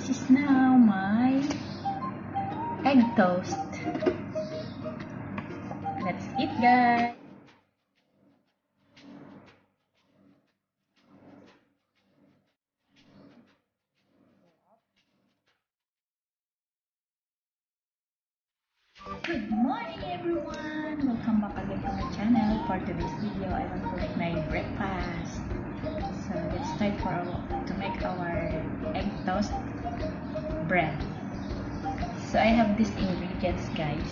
this is now my egg toast. Let's eat, guys. Good morning, everyone. Welcome back again to my channel. For today's video, I want to make my breakfast. So let's start to make our egg toast bread. So I have these ingredients, guys.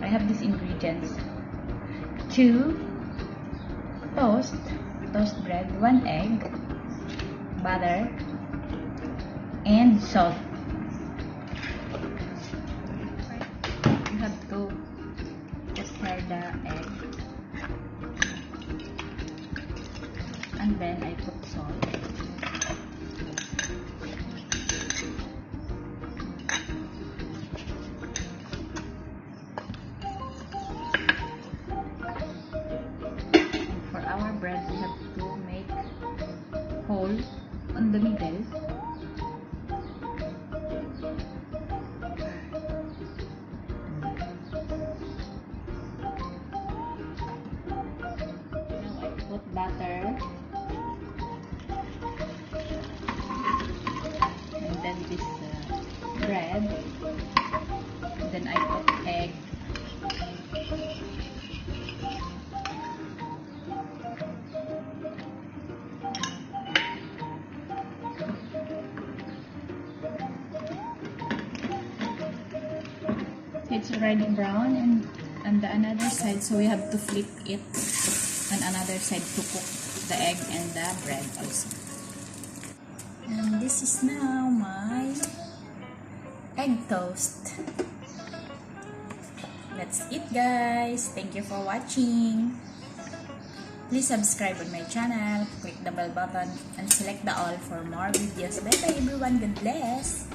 I have these ingredients: 2 toast bread, 1 egg, butter, and salt. You have to stir the egg, and then I put salt. And for our bread, we have to make hole on the middle. Put butter, and then this bread, and then I put egg, it's already brown, and on the another side, so we have to flip it on another side to cook the egg and the bread also. And this is now my egg toast. Let's eat, guys. Thank you for watching. Please subscribe on my channel, click the bell button, and select the all for more videos. Bye bye, everyone. God bless.